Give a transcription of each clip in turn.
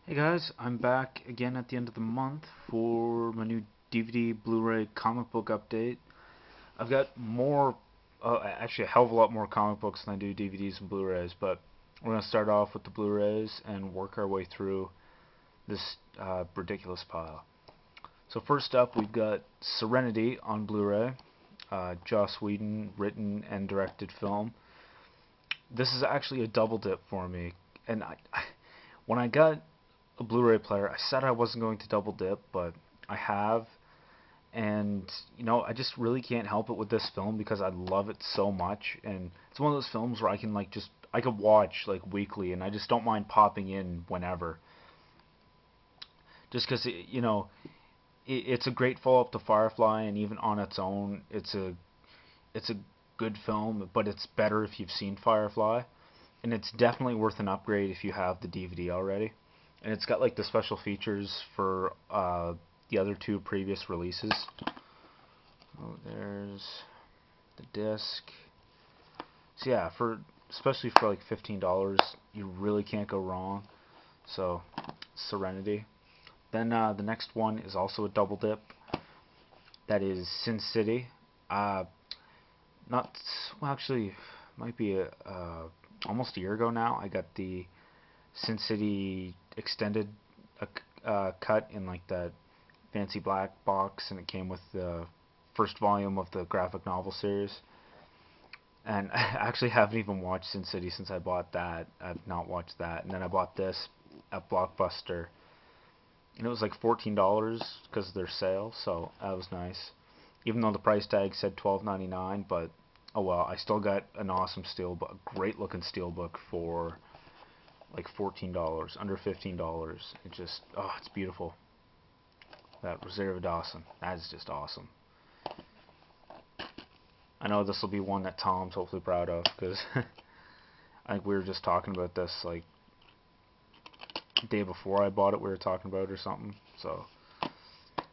Hey guys, I'm back again at the end of the month for my new DVD Blu-ray comic book update. I've got actually a hell of a lot more comic books than I do DVDs and Blu-rays, but we're going to start off with the Blu-rays and work our way through this ridiculous pile. So first up, we've got Serenity on Blu-ray, Joss Whedon written and directed film. This is actually a double dip for me, and when I got a Blu-ray player, I said I wasn't going to double dip, but I have, and I just really can't help it with this film because I love it so much, and it's one of those films where I could watch like weekly, and I just don't mind popping in whenever, just because it's a great follow-up to Firefly, and even on its own, it's a good film, but it's better if you've seen Firefly, and it's definitely worth an upgrade if you have the DVD already. And it's got like the special features for the other two previous releases. Oh, there's the disc. So yeah, especially for like $15, you really can't go wrong. So Serenity. Then the next one is also a double dip. That is Sin City. Not well, actually, might be almost a year ago now. I got the Sin City extended cut in like that fancy black box, and it came with the first volume of the graphic novel series. And I actually haven't even watched Sin City since I bought that. I've not watched that, and then I bought this at Blockbuster, and it was like $14 because of their sale, so that was nice. Even though the price tag said $12.99, but oh well, I still got an awesome steelbook, great looking steelbook for like $14, under $15. It's beautiful. That Reserva Dawson, that is just awesome. I know this will be one that Tom's hopefully proud of, because I think we were just talking about this like the day before I bought it. We were talking about it or something. So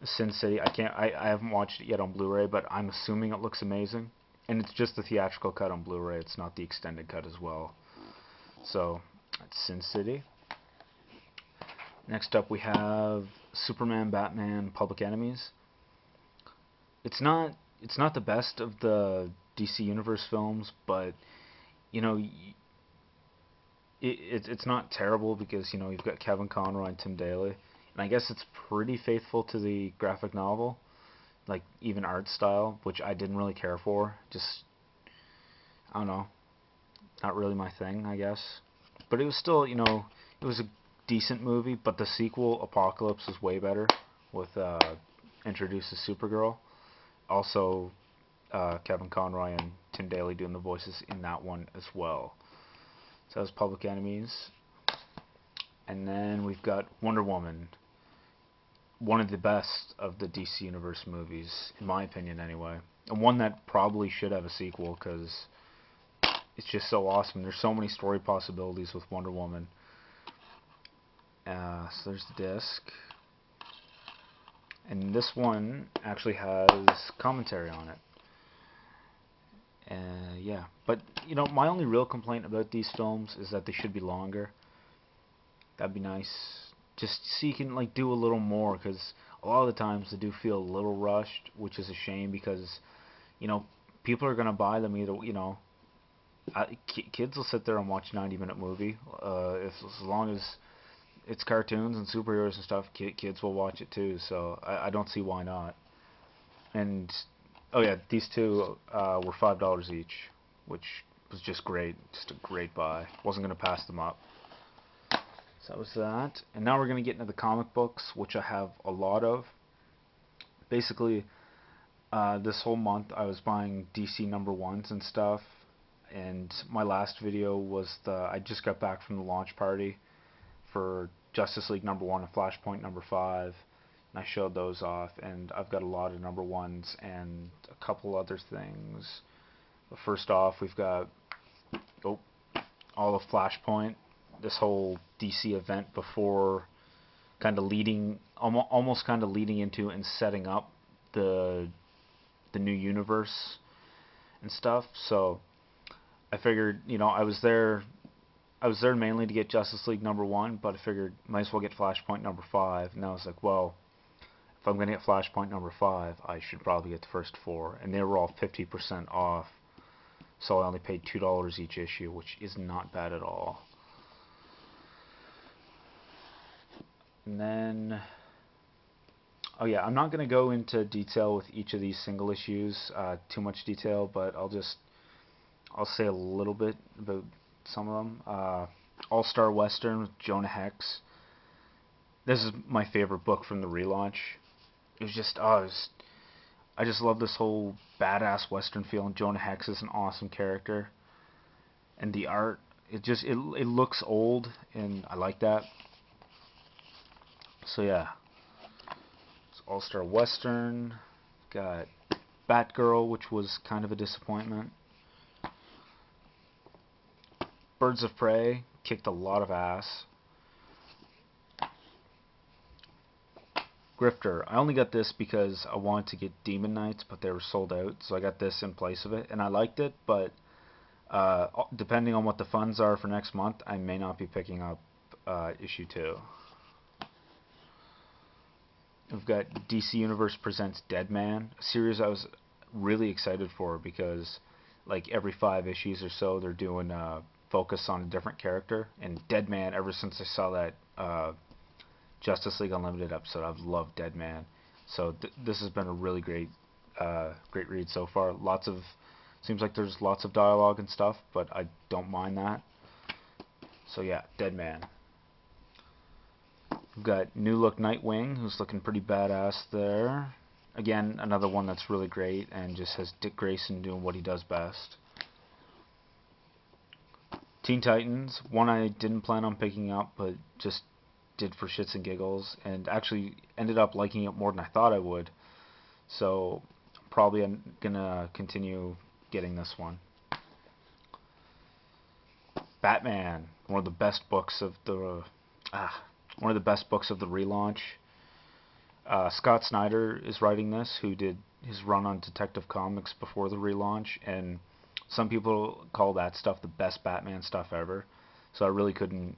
Sin City, I haven't watched it yet on Blu-ray, but I'm assuming it looks amazing. And it's just the theatrical cut on Blu-ray. It's not the extended cut as well. So that's Sin City. Next up we have Superman, Batman, Public Enemies. It's not the best of the DC Universe films, but you know it's not terrible because you've got Kevin Conroy and Tim Daly, and I guess it's pretty faithful to the graphic novel, like even art style, which I didn't really care for. Just I don't know, not really my thing, I guess. But it was still, it was a decent movie. But the sequel, Apocalypse, was way better with introduces Supergirl. Also, Kevin Conroy and Tim Daly doing the voices in that one as well. So that's Public Enemies. And then we've got Wonder Woman, one of the best of the DC Universe movies, in my opinion anyway. And one that probably should have a sequel because it's just so awesome. There's so many story possibilities with Wonder Woman. So there's the disc. And this one actually has commentary on it. Yeah, but my only real complaint about these films is that they should be longer. That'd be nice, just so you can like do a little more, because a lot of the times they do feel a little rushed, which is a shame because you know people are gonna buy them either. Kids will sit there and watch a 90-minute movie. As long as it's cartoons and superheroes and stuff, kids will watch it too. So I don't see why not. And oh yeah, these two were $5 each, which was just great. Just a great buy. Wasn't gonna pass them up. So that was that. And now we're gonna get into the comic books, which I have a lot of. Basically, this whole month I was buying DC number ones and stuff. And my last video was I just got back from the launch party for Justice League number 1 and Flashpoint number 5, and I showed those off, and I've got a lot of number 1s and a couple other things. But first off, we've got all of Flashpoint, this whole DC event before kind of leading, almost kind of leading into and setting up the new universe and stuff. So I figured, I was there I was there mainly to get Justice League #1, but I figured might as well get Flashpoint #5, and I was like, well, if I'm gonna get Flashpoint #5, I should probably get the first 4, and they were all 50% off, so I only paid $2 each issue, which is not bad at all. And then, oh yeah, I'm not gonna go into detail with each of these single issues, too much detail, but I'll say a little bit about some of them. All-Star Western with Jonah Hex. This is my favorite book from the relaunch. It was just, I just love this whole badass Western feel, and Jonah Hex is an awesome character. And the art, it looks old, and I like that. So yeah, it's All-Star Western. Got Batgirl, which was kind of a disappointment. Birds of Prey kicked a lot of ass. Grifter. I only got this because I wanted to get Demon Knights, but they were sold out, so I got this in place of it, and I liked it, but depending on what the funds are for next month, I may not be picking up issue 2. We've got DC Universe Presents Deadman, a series I was really excited for because like every 5 issues or so they're doing focus on a different character, and Deadman, ever since I saw that Justice League Unlimited episode, I've loved Deadman. So this has been a really great read so far. Seems like there's lots of dialogue and stuff, but I don't mind that. So yeah, Deadman. We've got New Look Nightwing, who's looking pretty badass there. Again, another one that's really great and just has Dick Grayson doing what he does best. Teen Titans, one I didn't plan on picking up, but just did for shits and giggles, and actually ended up liking it more than I thought I would. So probably I'm gonna continue getting this one. Batman, one of the best books of the relaunch. Scott Snyder is writing this, who did his run on Detective Comics before the relaunch, and some people call that stuff the best Batman stuff ever. So I really couldn't.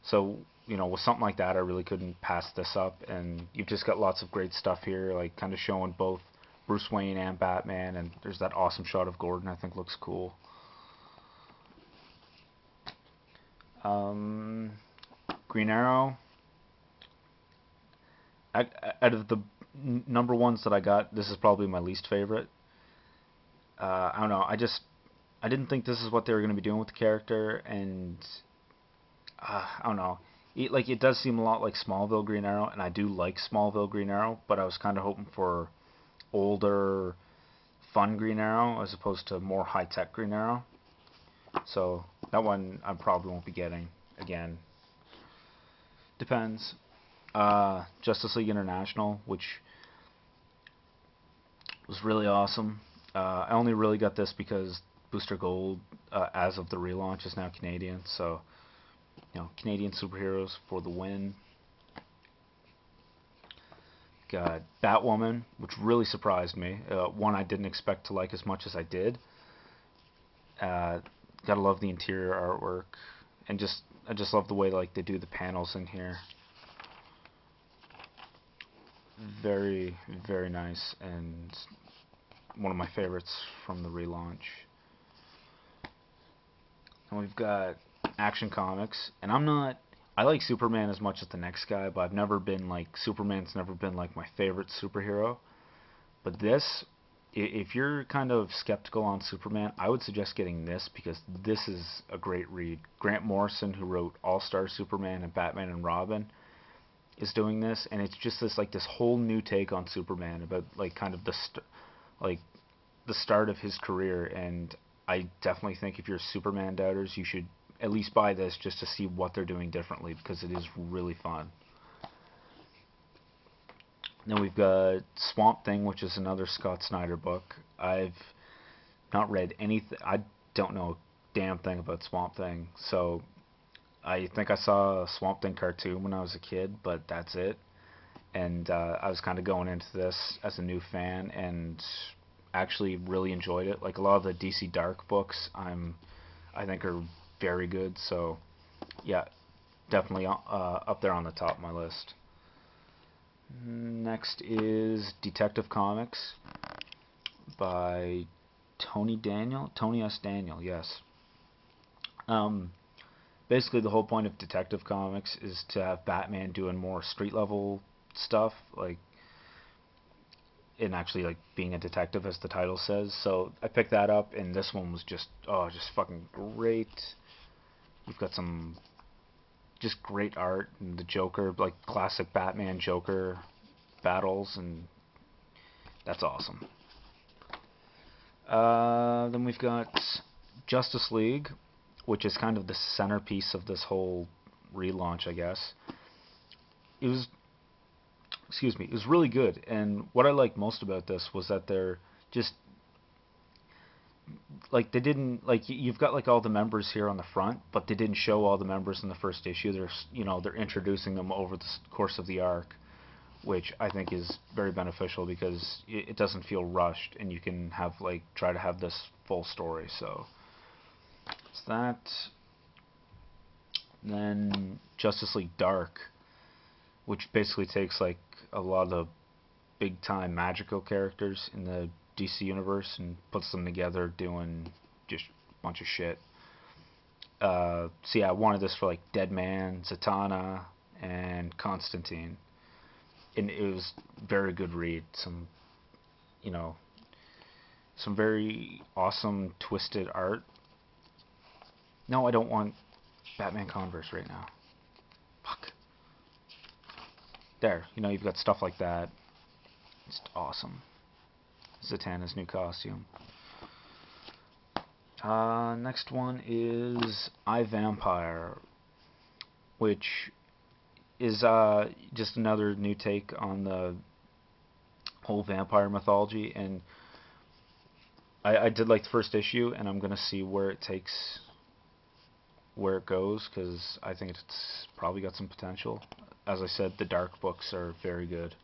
So with something like that, I really couldn't pass this up. And you've just got lots of great stuff here, like kind of showing both Bruce Wayne and Batman, and there's that awesome shot of Gordon I think looks cool. Green Arrow. Out of the #1s that I got, this is probably my least favorite. I don't know. I didn't think this is what they were going to be doing with the character, and I don't know. It does seem a lot like Smallville Green Arrow, and I do like Smallville Green Arrow, but I was kind of hoping for older, fun Green Arrow as opposed to more high-tech Green Arrow. So that one I probably won't be getting again. Depends. Justice League International, which was really awesome. I only really got this because Booster Gold, as of the relaunch, is now Canadian, so Canadian superheroes for the win. Got Batwoman, which really surprised me. One I didn't expect to like as much as I did. Gotta love the interior artwork, and I just love the way they do the panels in here. Very, very nice, and one of my favorites from the relaunch. And we've got Action Comics, and I like Superman as much as the next guy, but Superman's never been like my favorite superhero. But this, if you're kind of skeptical on Superman, I would suggest getting this because this is a great read. Grant Morrison, who wrote All-Star Superman and Batman and Robin, is doing this, and it's just this whole new take on Superman about kind of the start of his career. And I definitely think if you're Superman doubters, you should at least buy this just to see what they're doing differently, because it is really fun. Then we've got Swamp Thing, which is another Scott Snyder book. I've not read anything. I don't know a damn thing about Swamp Thing, so I think I saw a Swamp Thing cartoon when I was a kid, but that's it. And I was kind of going into this as a new fan, and actually really enjoyed it. Like a lot of the DC Dark books, I think are very good. So yeah, definitely up there on the top of my list. Next is Detective Comics by Tony S. Daniel, yes. Um, Basically, the whole point of Detective Comics is to have Batman doing more street level stuff, like, and actually like being a detective, as the title says. So I picked that up, and this one was just fucking great. We've got some just great art, and the Joker, like classic Batman Joker battles, and that's awesome. Then we've got Justice League, which is kind of the centerpiece of this whole relaunch, I guess. It was, excuse me, it was really good. And what I liked most about this was that they're just like they didn't like you've got like all the members here on the front, but they didn't show all the members in the first issue. They're introducing them over the course of the arc, which I think is very beneficial because it doesn't feel rushed, and you can have like try to have this full story. So it's that. Then Justice League Dark, which basically takes like a lot of the big time magical characters in the DC universe and puts them together doing just a bunch of shit. So yeah, I wanted this for like Deadman, Zatanna, and Constantine, and it was very good read. You know, some very awesome twisted art. No, I don't want Batman Converse right now. Fuck. There, you've got stuff like that. It's awesome. Zatanna's new costume. Next one is I, Vampire, which is just another new take on the whole vampire mythology, and I did like the first issue, and I'm gonna see where it goes, because I think it's probably got some potential. As I said, the Dark books are very good.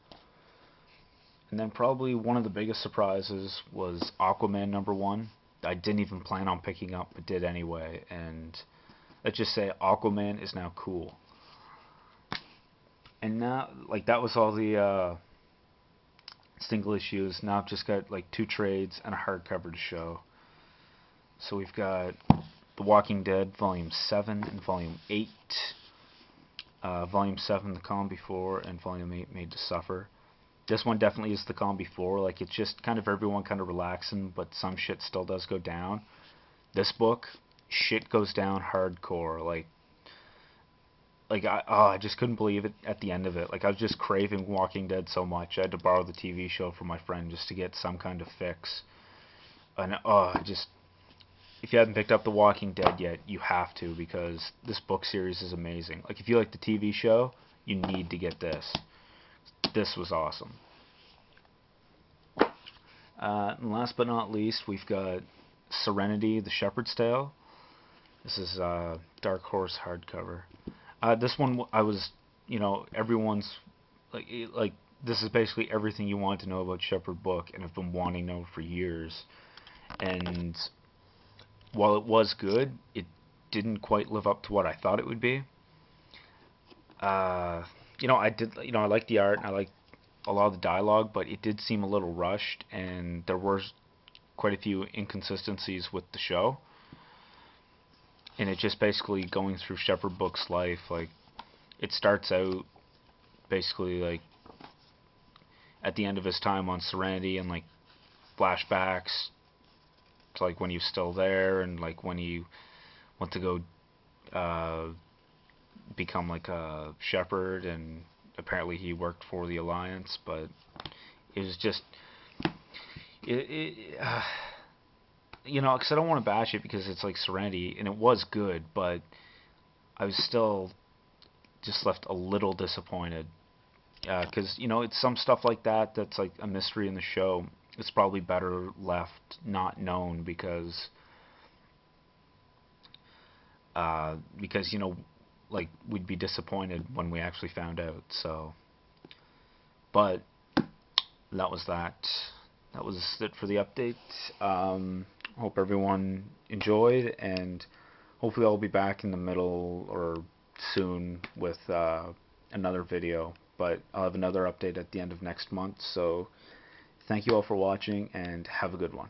And then probably one of the biggest surprises was Aquaman #1. I didn't even plan on picking up, but did anyway. And let's just say Aquaman is now cool. And now, like, that was all the single issues. Now I've just got like 2 trades and a hardcover to show. So we've got The Walking Dead Volume 7 and Volume 8. Volume 7, The Calm Before, and Volume 8, Made to Suffer. This one definitely is The Calm Before. Like, it's just kind of everyone kind of relaxing, but some shit still does go down. This book, shit goes down hardcore. I just couldn't believe it at the end of it. Like, I was just craving Walking Dead so much. I had to borrow the TV show from my friend just to get some kind of fix. And if you haven't picked up The Walking Dead yet, you have to, because this book series is amazing. Like, if you like the TV show, you need to get this. This was awesome. And last but not least, we've got Serenity, The Shepherd's Tale. This is Dark Horse hardcover. This one, everyone's like this is basically everything you want to know about Shepherd Book, and I've been wanting to know for years. And while it was good, it didn't quite live up to what I thought it would be. I like the art, and I like a lot of the dialogue, but it did seem a little rushed, and there were quite a few inconsistencies with the show. And it's just basically going through Shepherd Book's life. Like, it starts out basically like at the end of his time on Serenity, and like flashbacks to like when he was still there, and like when he went to go become like a shepherd, and apparently he worked for the Alliance, but it was just because I don't want to bash it because it's like Serenity, and it was good, but I was still just left a little disappointed, because it's some stuff like that that's like a mystery in the show. It's probably better left not known, because like, we'd be disappointed when we actually found out. So, but that was that. That was it for the update. Hope everyone enjoyed, and hopefully I'll be back in the middle or soon with another video, but I'll have another update at the end of next month. So thank you all for watching and have a good one.